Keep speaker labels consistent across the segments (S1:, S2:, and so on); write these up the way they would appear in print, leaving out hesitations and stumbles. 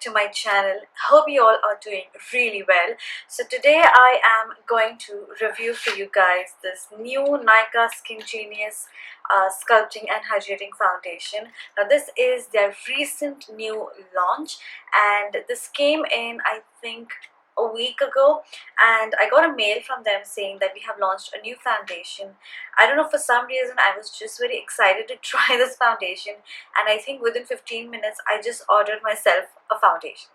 S1: to my channel. Hope you all are doing really well. So today I am going to review for you guys this new Nykaa SkinGenius sculpting and hydrating foundation. Now this is their recent new launch, and this came in, I think, a week ago, and I got a mail from them saying that we have launched a new foundation. I don't know, for some reason I was just very excited to try this foundation, and I think within 15 minutes I just ordered myself a foundation.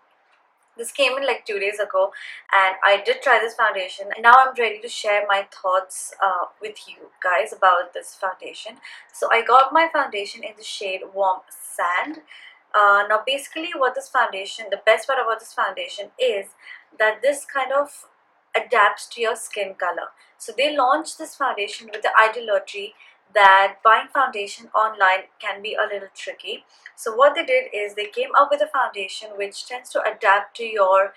S1: This came in like 2 days ago, and I did try this foundation, and now I'm ready to share my thoughts with you guys about this foundation. So I got my foundation in the shade Warm Sand. Now basically what this foundation, the best part about this foundation is that this kind of adapts to your skin color. So they launched this foundation with the ideology that buying foundation online can be a little tricky. So what they did is they came up with a foundation which tends to adapt to your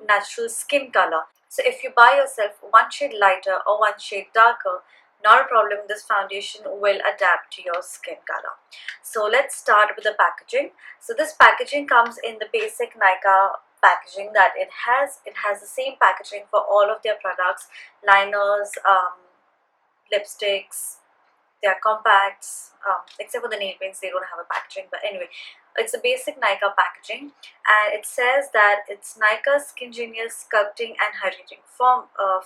S1: natural skin color. So if you buy yourself one shade lighter or one shade darker, not a problem, this foundation will adapt to your skin color. So let's start with the packaging. So this packaging comes in the basic Nykaa packaging that it has. It has the same packaging for all of their products: liners, lipsticks, their compacts, except for the nail paints, they don't have a packaging. But anyway, it's a basic Nykaa packaging, and it says that it's Nykaa SkinGenius Sculpting and Hydrating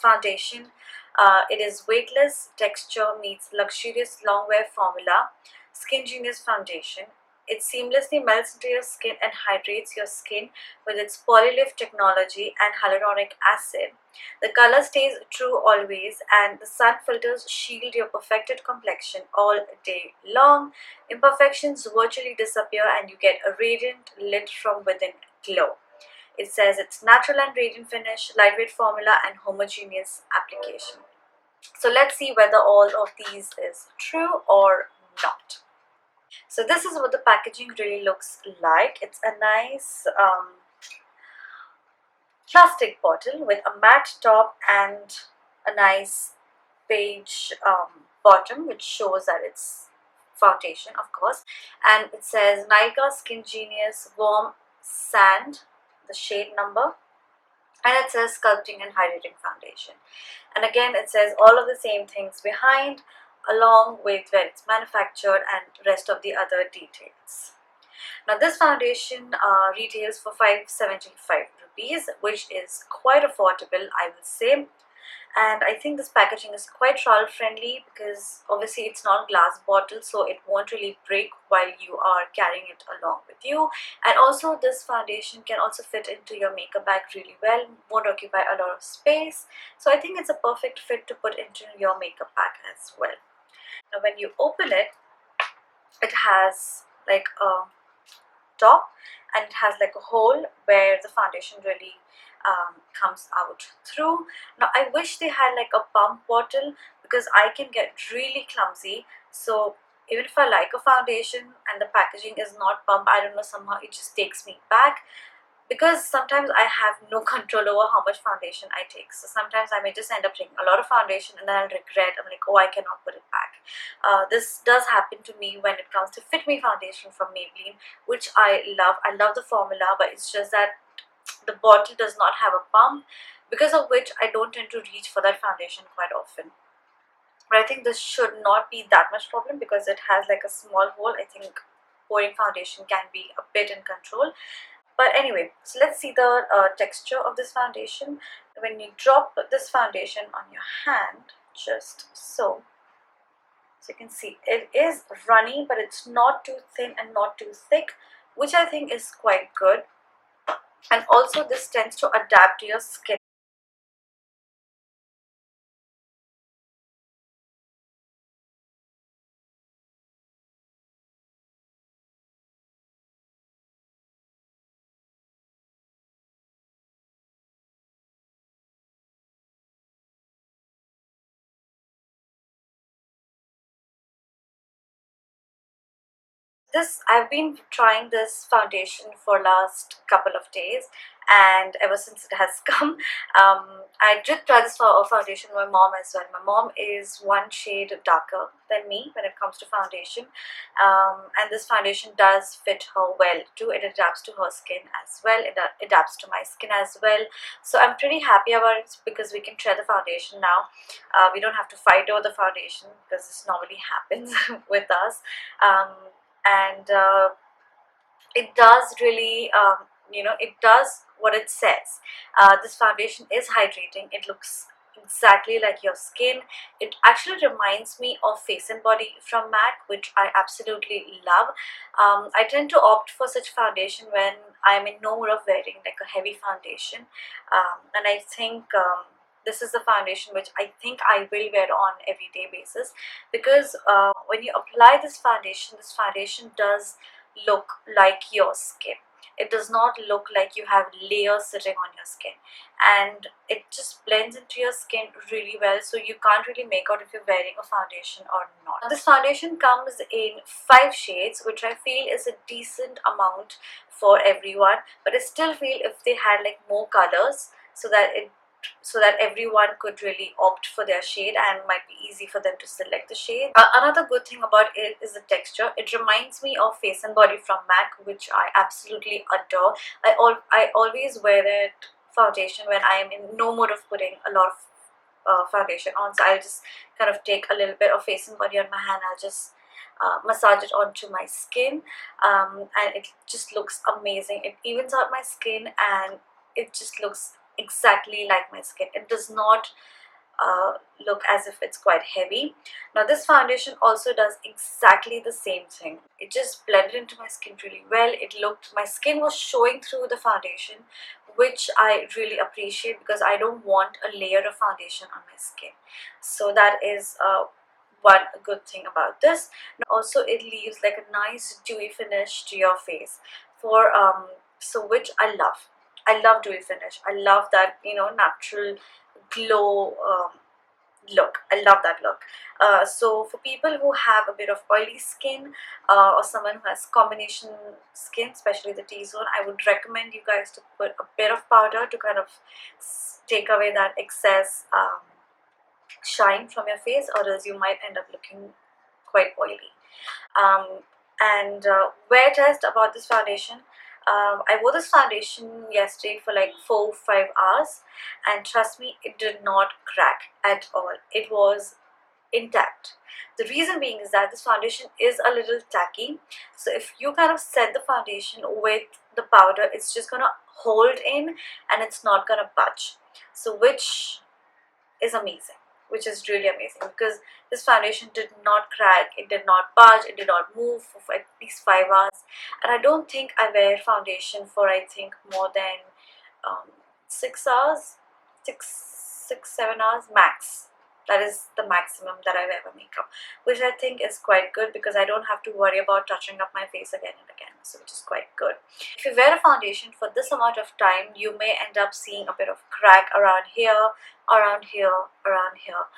S1: Foundation. It is weightless texture meets luxurious long-wear formula. SkinGenius Foundation. It seamlessly melts into your skin and hydrates your skin with its polylift technology and hyaluronic acid. The color stays true always, and the sun filters shield your perfected complexion all day long. Imperfections virtually disappear, and you get a radiant, lit from within glow. It says it's natural and radiant finish, lightweight formula, and homogeneous application. So let's see whether all of these is true or not. So this is what the packaging really looks like. It's a nice plastic bottle with a matte top and a nice beige bottom, which shows that it's foundation, of course. And it says Nykaa SkinGenius Warm Sand, the shade number, and it says Sculpting and Hydrating Foundation. And again, it says all of the same things behind, along with where it's manufactured and rest of the other details. Now this foundation retails for 575 rupees, which is quite affordable, I will say. And I think this packaging is quite travel friendly because obviously it's not glass bottle, so it won't really break while you are carrying it along with you. And also this foundation can also fit into your makeup bag really well, won't occupy a lot of space. So I think it's a perfect fit to put into your makeup bag as well. Now when you open it, it has like a top, and it has like a hole where the foundation really comes out through. Now I wish they had like a pump bottle, because I can get really clumsy. So even if I like a foundation and the packaging is not pump, I don't know, somehow it just takes me back, because sometimes I have no control over how much foundation I take. So sometimes I may just end up taking a lot of foundation and then I'll regret. I'm like, oh, I cannot put it back. This does happen to me when it comes to Fit Me foundation from Maybelline, which I love. I love the formula, but it's just that the bottle does not have a pump, because of which I don't tend to reach for that foundation quite often. But I think this should not be that much problem, because it has like a small hole. I think pouring foundation can be a bit in control. But anyway, so let's see the texture of this foundation. When you drop this foundation on your hand, just so you can see, it is runny, but it's not too thin and not too thick, which I think is quite good. And also this tends to adapt to your skin. I've been trying this foundation for last couple of days, and ever since it has come, I did try this foundation with my mom as well. My mom is one shade darker than me when it comes to foundation, and this foundation does fit her well too. It adapts to her skin as well. It adapts to my skin as well. So I'm pretty happy about it because we can try the foundation now. We don't have to fight over the foundation because this normally happens with us. And it does really, it does what it says. This foundation is hydrating. It looks exactly like your skin. It actually reminds me of Face and Body from MAC, which I absolutely love. I tend to opt for such foundation when I'm in no mood of wearing like a heavy foundation, and I think this is the foundation which I think I will wear on everyday basis, because when you apply this foundation does look like your skin. It does not look like you have layers sitting on your skin, and it just blends into your skin really well, so you can't really make out if you're wearing a foundation or not. This foundation comes in 5 shades, which I feel is a decent amount for everyone, but I still feel if they had like more colors, so that everyone could really opt for their shade and might be easy for them to select the shade. Another good thing about it is the texture. It reminds me of Face and Body from MAC, which I absolutely adore. I always wear that foundation when I am in no mood of putting a lot of foundation on, so I'll just kind of take a little bit of Face and Body on my hand. I'll just massage it onto my skin, and it just looks amazing. It evens out my skin and it just looks exactly like my skin. It does not look as if it's quite heavy. Now this foundation also does exactly the same thing. It just blended into my skin really well. My skin was showing through the foundation, which I really appreciate because I don't want a layer of foundation on my skin. So that is one good thing about this. Also, it leaves like a nice dewy finish to your face, for which I love. I love dewy finish. I love that, natural glow look. I love that look. So for people who have a bit of oily skin, or someone who has combination skin, especially the T-zone, I would recommend you guys to put a bit of powder to kind of take away that excess shine from your face, or else you might end up looking quite oily. And wear test about this foundation. I wore this foundation yesterday for like 4-5 hours, and trust me, it did not crack at all. It was intact. The reason being is that this foundation is a little tacky, so if you kind of set the foundation with the powder, it's just gonna hold in and it's not gonna budge, so which is amazing, which is really amazing, because this foundation did not crack, it did not budge, it did not move for at least 5 hours. And I don't think I wear foundation for, I think, more than 6 hours, 7 hours max. That is the maximum that I wear makeup, which I think is quite good because I don't have to worry about touching up my face again and again, so which is quite good. If you wear a foundation for this amount of time, you may end up seeing a bit of crack around here, around here, around here,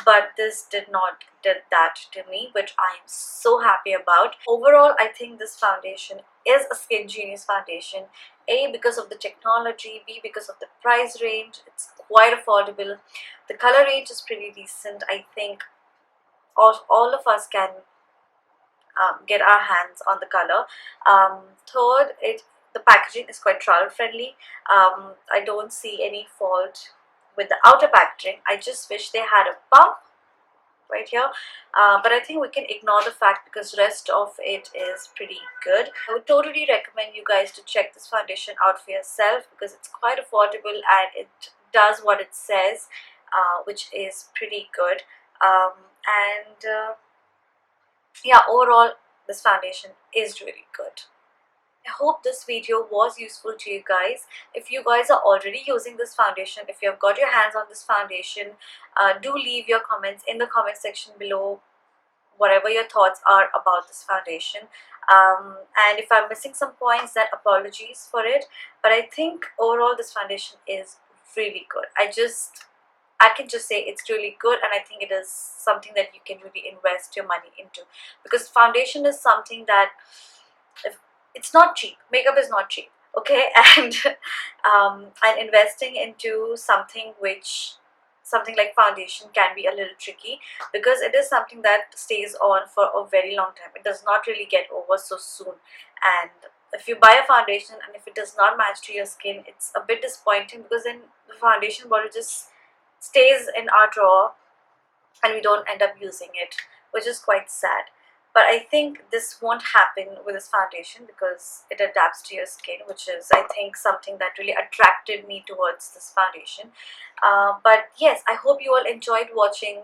S1: but this did not did that to me, which I am so happy about. Overall, I think this foundation is a SkinGenius foundation. A, because of the technology, B, because of the price range. It's quite affordable. The color range is pretty decent. I think all of us can get our hands on the color. Third, the packaging is quite travel friendly. I don't see any fault with the outer packaging. I just wish they had a pump right here, but I think we can ignore the fact because rest of it is pretty good. I would totally recommend you guys to check this foundation out for yourself because it's quite affordable and it does what it says, which is pretty good. Yeah, overall this foundation is really good. I hope this video was useful to you guys. If you guys are already using this foundation, if you have got your hands on this foundation, do leave your comments in the comment section below, whatever your thoughts are about this foundation. And if I'm missing some points, then apologies for it. But I think overall this foundation is really good. I can just say it's really good, and I think it is something that you can really invest your money into, because foundation is something that, if it's not cheap, makeup is not cheap, okay, and investing into something like foundation can be a little tricky, because it is something that stays on for a very long time. It does not really get over so soon, and if you buy a foundation and if it does not match to your skin, it's a bit disappointing, because then the foundation bottle just stays in our drawer and we don't end up using it, which is quite sad. But I think this won't happen with this foundation, because it adapts to your skin, which is, I think, something that really attracted me towards this foundation. But yes, I hope you all enjoyed watching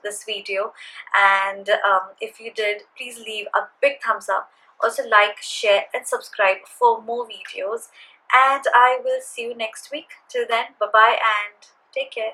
S1: this video, and if you did, please leave a big thumbs up. Also, like, share, and subscribe for more videos. And I will see you next week. Till then, bye bye and take care.